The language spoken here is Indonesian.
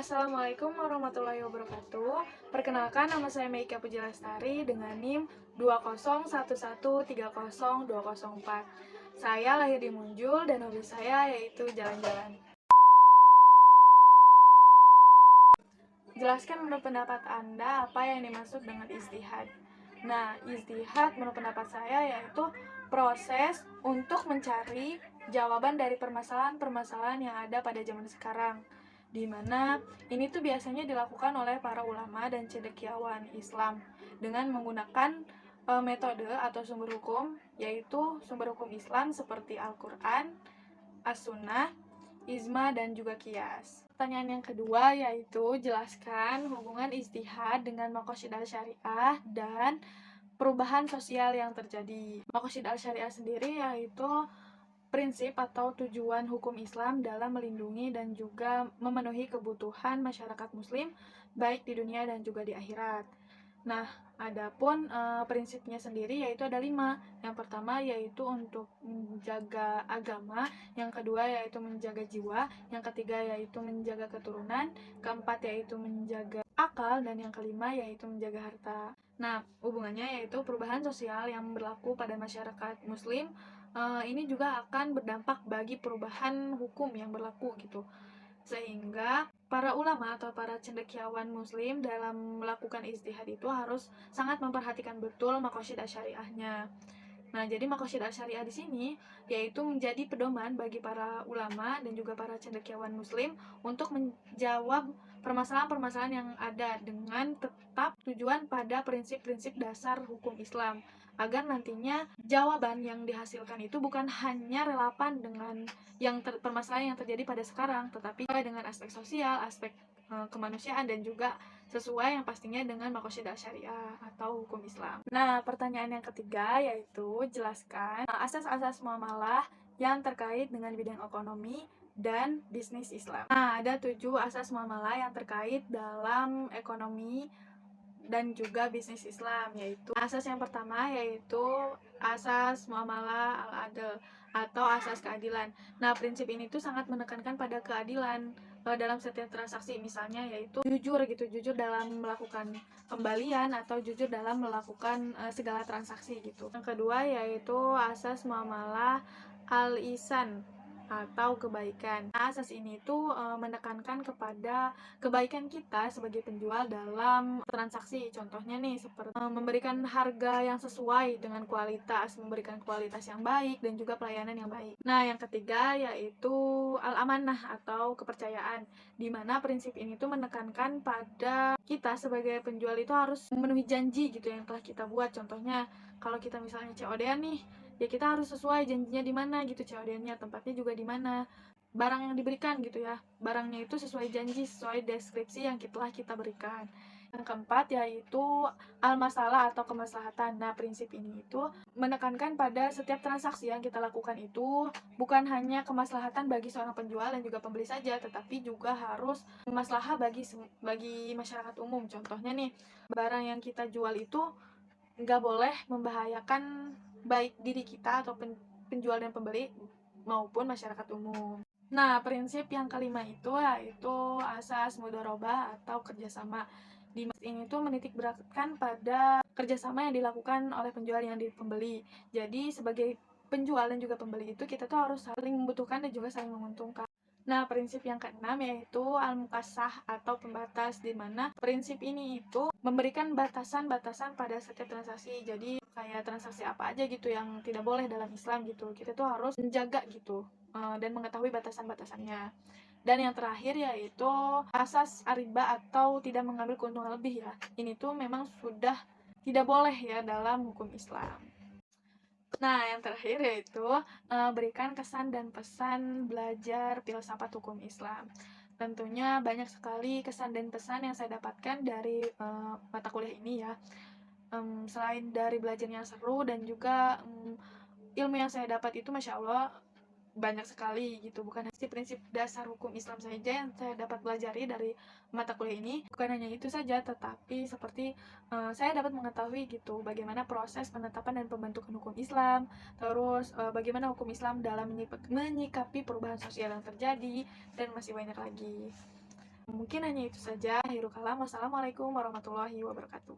Assalamualaikum warahmatullahi wabarakatuh. Perkenalkan, nama saya Meika Puji Lestari dengan NIM 201130204. Saya lahir di Munjul dan hobi saya yaitu jalan-jalan. Jelaskan menurut pendapat Anda apa yang dimaksud dengan ijtihad. Nah, ijtihad menurut pendapat saya yaitu proses untuk mencari jawaban dari permasalahan-permasalahan yang ada pada zaman sekarang, di mana ini tuh biasanya dilakukan oleh para ulama dan cendekiawan Islam dengan menggunakan metode atau sumber hukum, yaitu sumber hukum Islam seperti Al-Quran, As-Sunnah, Ijma, dan juga Qiyas. Pertanyaan yang kedua yaitu jelaskan hubungan ijtihad dengan maqasid al-syariah dan perubahan sosial yang terjadi. Maqasid al-syariah sendiri yaitu prinsip atau tujuan hukum Islam dalam melindungi dan juga memenuhi kebutuhan masyarakat muslim baik di dunia dan juga di akhirat. Nah, adapun prinsipnya sendiri yaitu ada 5. Yang pertama yaitu untuk menjaga agama, yang kedua yaitu menjaga jiwa, yang ketiga yaitu menjaga keturunan, keempat yaitu menjaga akal, dan yang kelima yaitu menjaga harta. Nah, hubungannya yaitu perubahan sosial yang berlaku pada masyarakat muslim ini juga akan berdampak bagi perubahan hukum yang berlaku gitu. Sehingga para ulama atau para cendekiawan muslim dalam melakukan ijtihad itu harus sangat memperhatikan betul maqasid syariahnya. Nah, jadi maqasid syariah di sini yaitu menjadi pedoman bagi para ulama dan juga para cendekiawan muslim untuk menjawab permasalahan-permasalahan yang ada dengan tetap tujuan pada prinsip-prinsip dasar hukum Islam, agar nantinya jawaban yang dihasilkan itu bukan hanya relevan dengan permasalahan yang terjadi pada sekarang, tetapi dengan aspek sosial, aspek kemanusiaan, dan juga sesuai yang pastinya dengan maqasid syariah atau hukum Islam. Nah, pertanyaan yang ketiga yaitu jelaskan asas-asas muamalah yang terkait dengan bidang ekonomi dan bisnis Islam. Nah, ada 7 asas muamalah yang terkait dalam ekonomi dan juga bisnis Islam, yaitu asas yang pertama yaitu asas muamalah al-adl atau asas keadilan. Nah, prinsip ini tuh sangat menekankan pada keadilan dalam setiap transaksi, misalnya yaitu jujur dalam melakukan pembelian atau jujur dalam melakukan segala transaksi gitu. Yang kedua yaitu asas muamalah al-ihsan atau kebaikan. Nah, asas ini tuh menekankan kepada kebaikan kita sebagai penjual dalam transaksi. Contohnya nih seperti memberikan harga yang sesuai dengan kualitas, memberikan kualitas yang baik dan juga pelayanan yang baik. Nah, yang ketiga yaitu al-amanah atau kepercayaan, di mana prinsip ini tuh menekankan pada kita sebagai penjual itu harus memenuhi janji gitu yang telah kita buat. Contohnya kalau kita misalnya COD-an nih, ya kita harus sesuai janjinya di mana gitu, COD-nya tempatnya juga di mana, barang yang diberikan gitu ya, barangnya itu sesuai janji, sesuai deskripsi yang telah kita berikan. Yang keempat yaitu al-masalah atau kemaslahatan. Nah, prinsip ini itu menekankan pada setiap transaksi yang kita lakukan itu bukan hanya kemaslahatan bagi seorang penjual dan juga pembeli saja, tetapi juga harus maslahah bagi masyarakat umum. Contohnya nih, barang yang kita jual itu nggak boleh membahayakan baik diri kita atau penjual dan pembeli maupun masyarakat umum. Nah, prinsip yang kelima itu yaitu asas mudharabah atau kerjasama. Di ini tuh menitik beratkan pada kerjasama yang dilakukan oleh penjual yang di pembeli. Jadi sebagai penjual dan juga pembeli itu kita tuh harus saling membutuhkan dan juga saling menguntungkan. Nah, prinsip yang keenam yaitu al-mukassah atau pembatas, di mana prinsip ini itu memberikan batasan-batasan pada setiap transaksi. Jadi kayak transaksi apa aja gitu yang tidak boleh dalam Islam gitu. Kita tuh harus menjaga gitu dan mengetahui batasan-batasannya. Dan yang terakhir yaitu asas ariba atau tidak mengambil keuntungan lebih ya. Ini tuh memang sudah tidak boleh ya dalam hukum Islam. Nah, yang terakhir yaitu berikan kesan dan pesan belajar filsafat hukum Islam. Tentunya banyak sekali kesan dan pesan yang saya dapatkan dari mata kuliah ini ya. Selain dari belajarnya seru dan juga ilmu yang saya dapat itu Masya Allah banyak sekali gitu, bukan hanya prinsip dasar hukum Islam saja yang saya dapat pelajari dari mata kuliah ini, bukan hanya itu saja, tetapi seperti saya dapat mengetahui gitu bagaimana proses penetapan dan pembentukan hukum Islam, terus bagaimana hukum Islam dalam menyikapi perubahan sosial yang terjadi, dan masih banyak lagi. Mungkin hanya itu saja. Akhirul kalam. Wassalamualaikum warahmatullahi wabarakatuh.